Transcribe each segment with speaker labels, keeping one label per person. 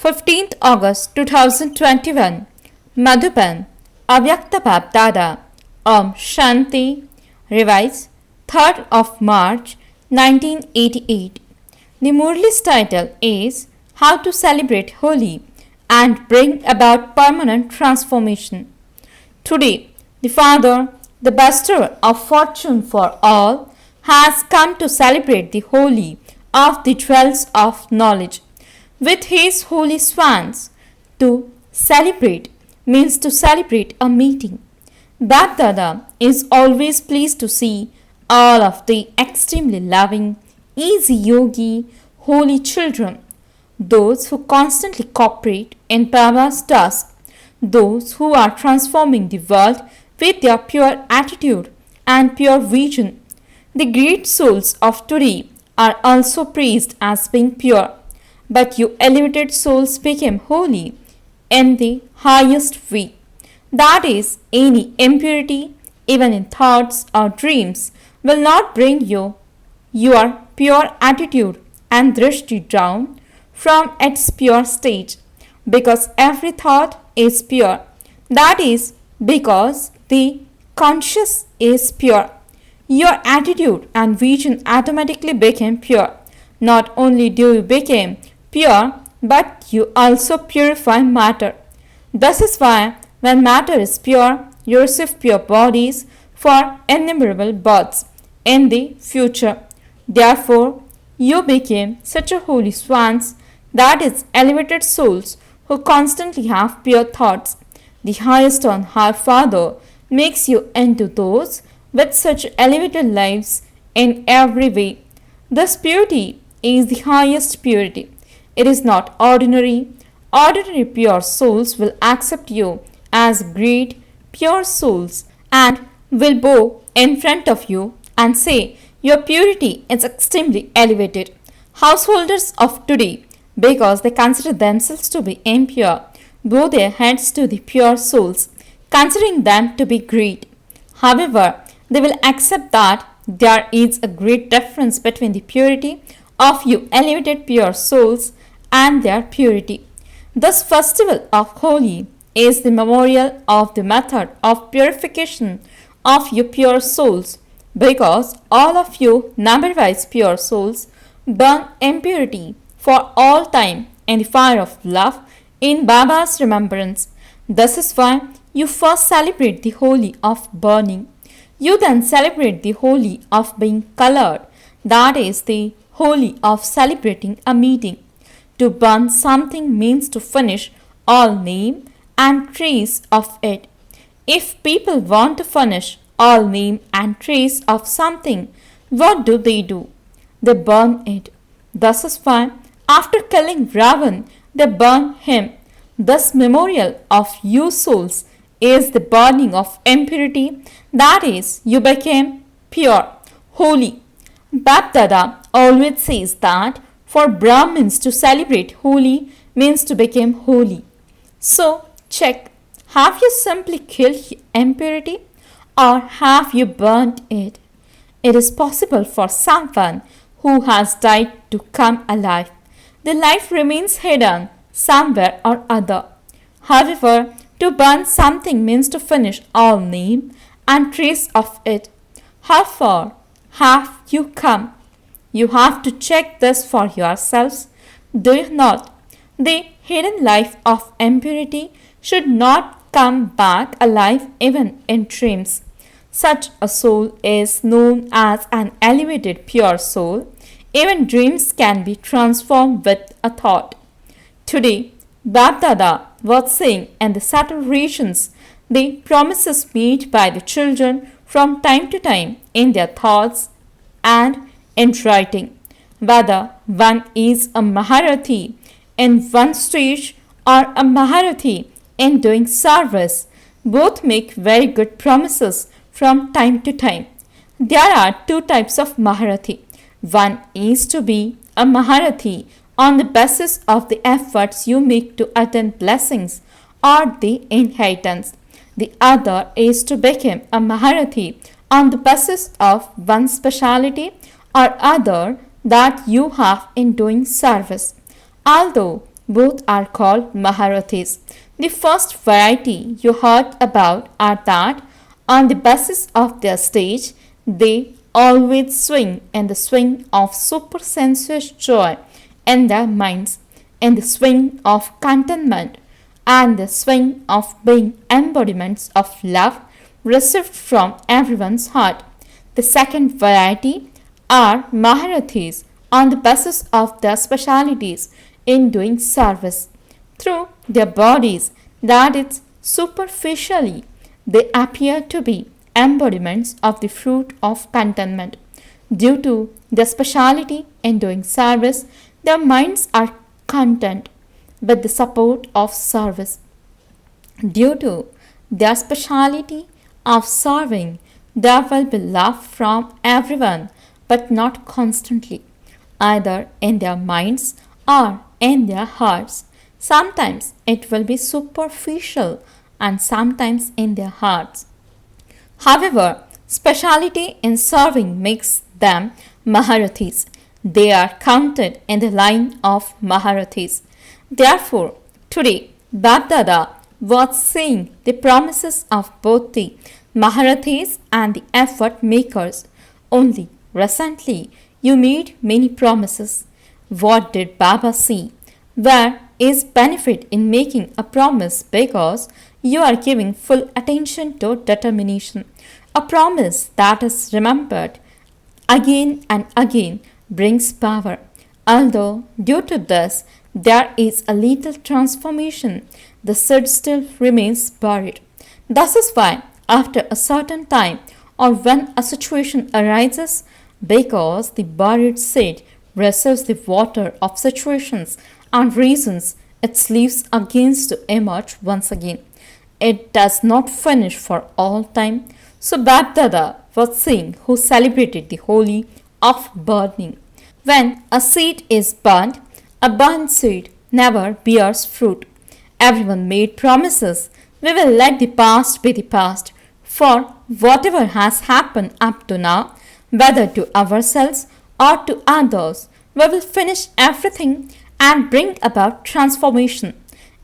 Speaker 1: 15th August 2021, Madhuban, Avyakta Bapdada, Om Shanti, Revised, 3rd of March 1988. The Murli's title is How to Celebrate Holi and Bring About Permanent Transformation. Today, the Father, the bestower of fortune for all, has come to celebrate the Holi of the jewels of knowledge with his holy swans. To celebrate means to celebrate a meeting. Bapdada is always pleased to see all of the extremely loving, easy yogi, holy children, those who constantly cooperate in Baba's task, those who are transforming the world with their pure attitude and pure vision. The great souls of today are also praised as being pure, but you elevated souls became holy in the highest way. That is, any impurity, even in thoughts or dreams, will not bring you your pure attitude and drishti down from its pure state, because every thought is pure. That is, because the conscious is pure. Your attitude and vision automatically became pure. Not only do you become pure, but you also purify matter. This is why when matter is pure, you receive pure bodies for innumerable births in the future. Therefore, you became such a holy swans, that is, elevated souls who constantly have pure thoughts. The highest on high Father makes you into those with such elevated lives in every way. This purity is the highest purity. It is not ordinary. Ordinary pure souls will accept you as great pure souls and will bow in front of you and say your purity is extremely elevated. Householders of today, because they consider themselves to be impure, bow their heads to the pure souls, considering them to be great. However, they will accept that there is a great difference between the purity of you elevated pure souls and their purity. This festival of Holi is the memorial of the method of purification of your pure souls, because all of you number-wise pure souls burn impurity for all time in the fire of love in Baba's remembrance. This is why you first celebrate the Holi of burning. You then celebrate the Holi of being colored, that is, the Holi of celebrating a meeting. To burn something means to finish all name and trace of it. If people want to finish all name and trace of something, what do? They burn it. Thus is why, after killing Ravan, they burn him. This memorial of you souls is the burning of impurity, that is, you became pure, holy. Bapdada always says that for Brahmins to celebrate Holi means to become holy. So, check, have you simply killed impurity or have you burnt it? It is possible for someone who has died to come alive. The life remains hidden somewhere or other. However, to burn something means to finish all name and trace of it. How far have you come? You have to check this for yourselves, do you not? The hidden life of impurity should not come back alive even in dreams. Such a soul is known as an elevated pure soul. Even dreams can be transformed with a thought. Today, Bapdada was saying in the subtle regions the promises made by the children from time to time in their thoughts and in writing. Whether one is a Maharathi in one stage or a Maharathi in doing service, both make very good promises from time to time. There are two types of Maharathi. One is to be a Maharathi on the basis of the efforts you make to attain blessings or the inheritance. The other is to become a Maharathi on the basis of one speciality or other that you have in doing service. Although Both are called Maharathis. The first variety you heard about are that on the basis of their stage, they always swing in the swing of supersensuous joy in their minds, in the swing of contentment, and the swing of being embodiments of love received from everyone's heart. The second variety are Maharathis on the basis of their specialities in doing service. Through their bodies, that is, superficially, they appear to be embodiments of the fruit of contentment. Due to their speciality in doing service, their minds are content with the support of service. Due to their speciality of serving, there will be love from everyone, but not constantly, either in their minds or in their hearts. Sometimes it will be superficial and sometimes in their hearts. However, speciality in serving makes them Maharathis. They are counted in the line of Maharathis. Therefore, today, Babdada was saying the promises of both the Maharathis and the effort makers. Only recently, you made many promises. What did Baba see? Where is benefit in making a promise because you are giving full attention to determination? A promise that is remembered again and again brings power. Although due to this there is a little transformation, the seed still remains buried. This is why, after a certain time or when a situation arises, because the buried seed receives the water of situations and reasons, its leaves against to emerge once again. It does not finish for all time. So Babdada was saying who celebrated the Holi of burning. When a seed is burnt, a burnt seed never bears fruit. Everyone made promises. We will let the past be the past. For whatever has happened up to now, whether to ourselves or to others, we will finish everything and bring about transformation.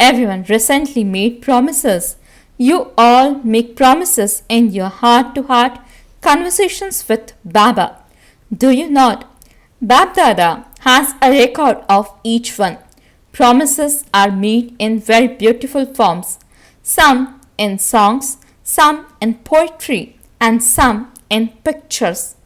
Speaker 1: Everyone recently made promises. You all make promises in your heart to heart conversations with Baba. Do you not? Babdada has a record of each one. Promises are made in very beautiful forms, some in songs, some in poetry, and some in pictures.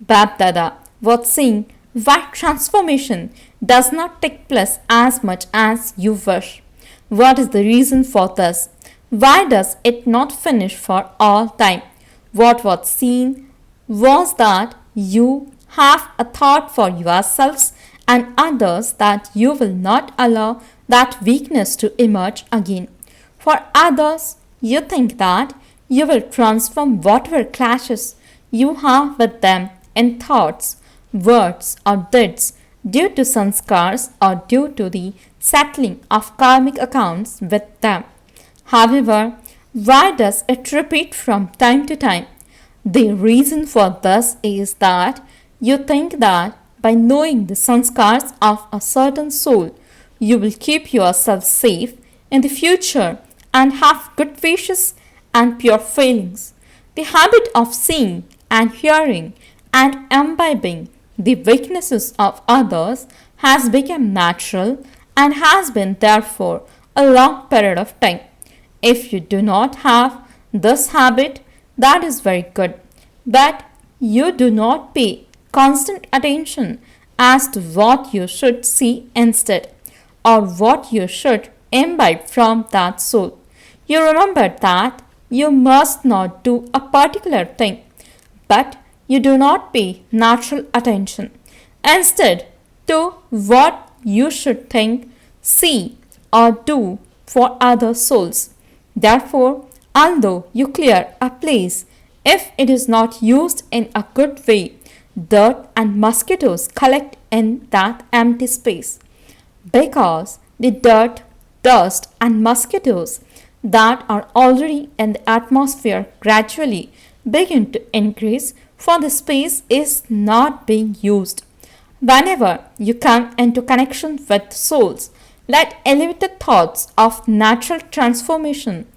Speaker 1: Babdada was saying why transformation does not take place as much as you wish. What is the reason for this? Why does it not finish for all time? What was seen was that you have a thought for yourselves and others that you will not allow that weakness to emerge again. For others, you think that you will transform whatever clashes you have with them in thoughts, words, or deeds due to sanskars or due to the settling of karmic accounts with them. However, why does it repeat from time to time? The reason for this is that you think that by knowing the sanskars of a certain soul, you will keep yourself safe in the future and have good wishes and pure feelings. The habit of seeing and hearing and imbibing the weaknesses of others has become natural and has been there for a long period of time. If you do not have this habit, that is very good, but you do not pay constant attention as to what you should see instead or what you should imbibe from that soul. You remember that you must not do a particular thing, but you do not pay natural attention. Instead, to what you should think, see, or do for other souls. Therefore, although you clear a place, if it is not used in a good way, dirt and mosquitoes collect in that empty space. Because the dirt, dust, and mosquitoes that are already in the atmosphere gradually begin to increase, for the space is not being used. Whenever you come into connection with souls, Let elevated thoughts of natural transformation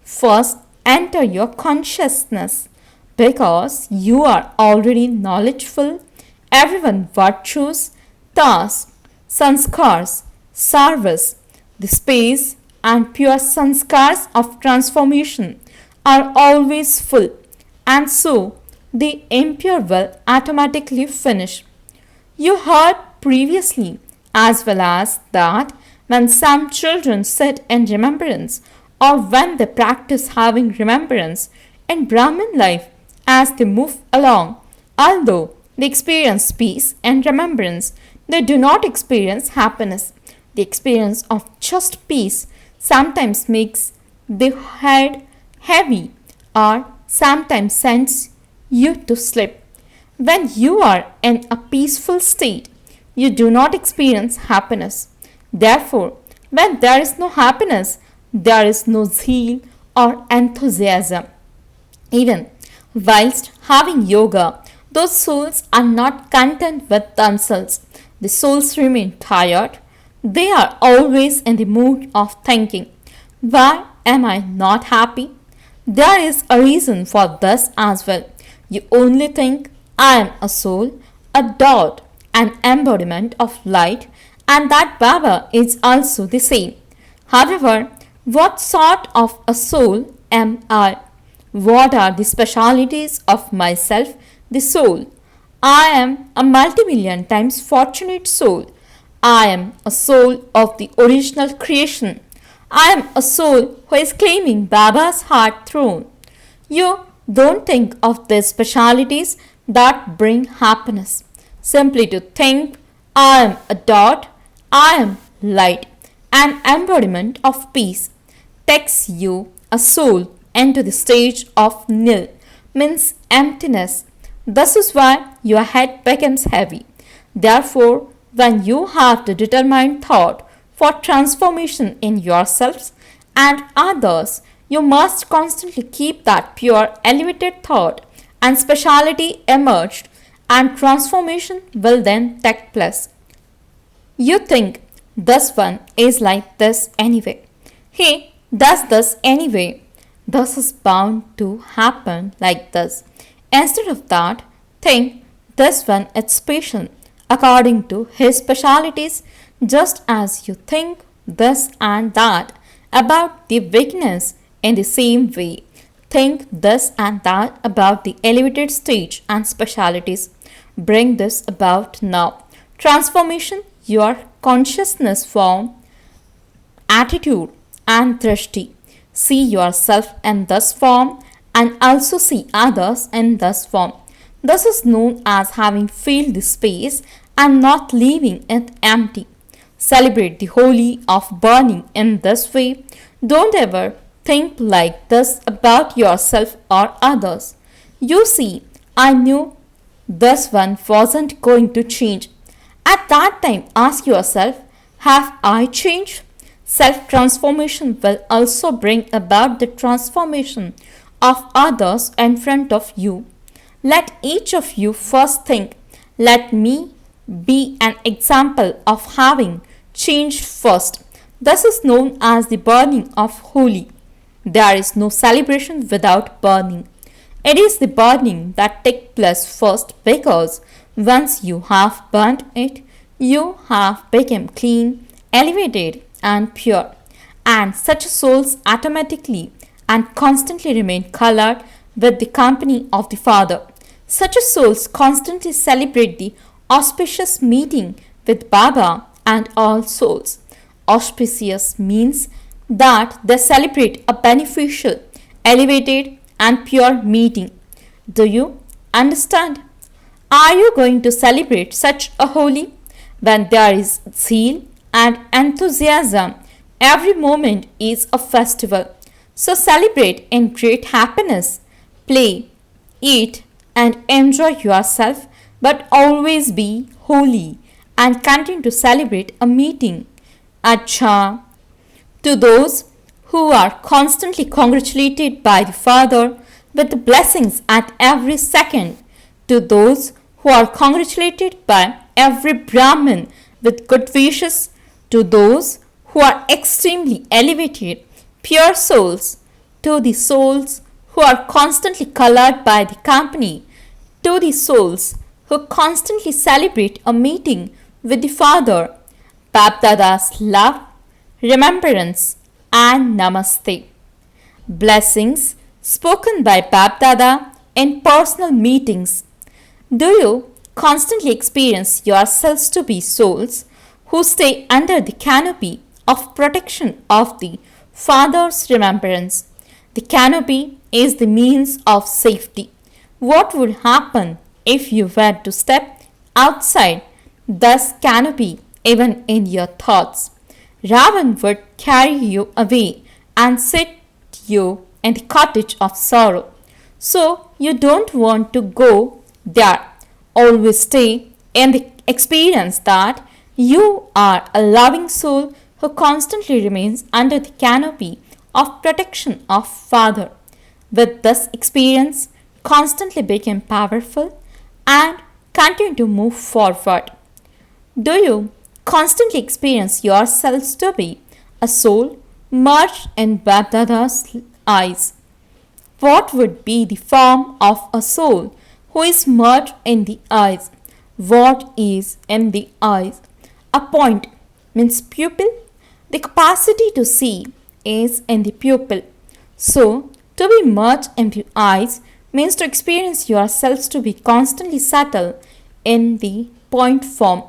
Speaker 1: first enter your consciousness because you are already knowledgeful. Everyone virtues, tasks, sanskars, sarvas, the space and pure sanskars of transformation are always full, and so the impure will automatically finish. You heard previously as well as that when some children sit in remembrance or when they practice having remembrance in Brahmin life as they move along, although they experience peace and remembrance, they do not experience happiness. The experience of just peace sometimes makes the head heavy or sometimes sends you to sleep. When you are in a peaceful state, you do not experience happiness. Therefore, when there is no happiness, there is no zeal or enthusiasm. Even whilst having yoga, those souls are not content with themselves. The souls remain tired. They are always in the mood of thinking, why am I not happy? There is a reason for this as well. You only think, I am a soul, a dot, an embodiment of light, and that Baba is also the same. However, what sort of a soul am I? What are the specialities of myself, the soul? I am a multi-million times fortunate soul. I am a soul of the original creation. I am a soul who is claiming Baba's heart throne. You don't think of the specialities that bring happiness. Simply to think, I am a dot, I am light, an embodiment of peace, takes you, a soul, into the stage of nil, means emptiness. This is why your head becomes heavy. Therefore, when you have the determined thought for transformation in yourselves and others, you must constantly keep that pure elevated thought and speciality emerged, and transformation will then take place. You think this one is like this anyway. He does this anyway. This is bound to happen like this. Instead of that, think this one is special according to his specialities, just as you think this and that about the weakness in the same way. Think this and that about the elevated stage and specialities. Bring this about now. Transformation, your consciousness form, attitude and drishti. See yourself in this form and also see others in this form. This is known as having filled the space and not leaving it empty. Celebrate the holy of burning in this way. Don't ever think like this about yourself or others. You see, I knew this one wasn't going to change. At that time, ask yourself, have I changed? Self-transformation will also bring about the transformation of others in front of you. Let each of you first think, let me be an example of having changed first. This is known as the burning of holy. There is no celebration without burning. It is the burning that takes place first because once you have burnt it, you have become clean, elevated and pure. And such souls automatically and constantly remain colored with the company of the Father. Such souls constantly celebrate the auspicious meeting with Baba and all souls. Auspicious means that they celebrate a beneficial, elevated and pure meeting. Do you understand? Are you going to celebrate such a holy? When there is zeal and enthusiasm, every moment is a festival. So celebrate in great happiness. Play, eat and enjoy yourself, but always be holy and continue to celebrate a meeting. Acha. To those who are constantly congratulated by the Father with blessings at every second, to those who are congratulated by every Brahmin with good wishes, to those who are extremely elevated, pure souls, to the souls who are constantly colored by the company, to the souls who constantly celebrate a meeting with the Father, Bapdada's love, remembrance, and namaste. Blessings spoken by Bapdada in personal meetings. Do you constantly experience yourselves to be souls who stay under the canopy of protection of the Father's remembrance? The canopy is the means of safety. What would happen if you were to step outside this canopy even in your thoughts? Ravan would carry you away and set you in the cottage of sorrow. So you don't want to go there. Always stay in the experience that you are a loving soul who constantly remains under the canopy of protection of Father. With this experience, constantly become powerful and continue to move forward. Do you constantly experience yourselves to be a soul merged in Bapdada's eyes? What would be the form of a soul who is merged in the eyes? What is in the eyes? A point means pupil. The capacity to see is in the pupil. So, to be merged in the eyes means to experience yourselves to be constantly subtle in the point form.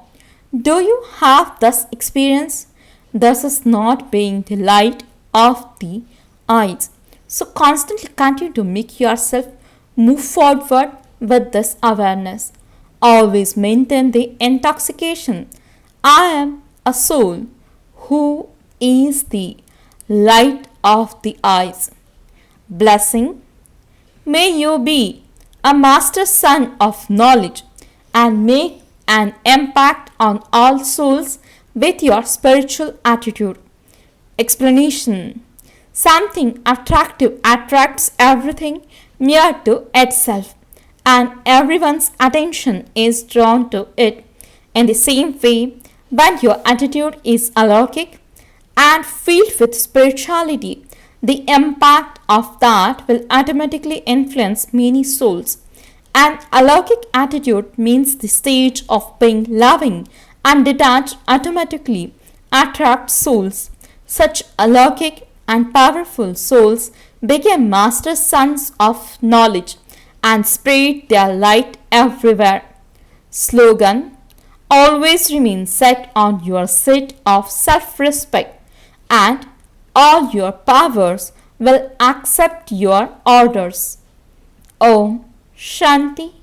Speaker 1: Do you have this experience? This is not being the light of the eyes. So constantly continue to make yourself move forward with this awareness. Always maintain the intoxication. I am a soul who is the light of the eyes. Blessing. May you be a master son of knowledge and make an impact on all souls with your spiritual attitude. Explanation. Something attractive attracts everything near to itself, and everyone's attention is drawn to it. In the same way, when your attitude is alaukic and filled with spirituality, the impact of that will automatically influence many souls. An alaukic attitude means the stage of being loving and detached automatically attracts souls. Such alaukic and powerful souls became master sons of knowledge and spread their light everywhere. Slogan. Always remain set on your seat of self-respect and all your powers will accept your orders. Om Shanti.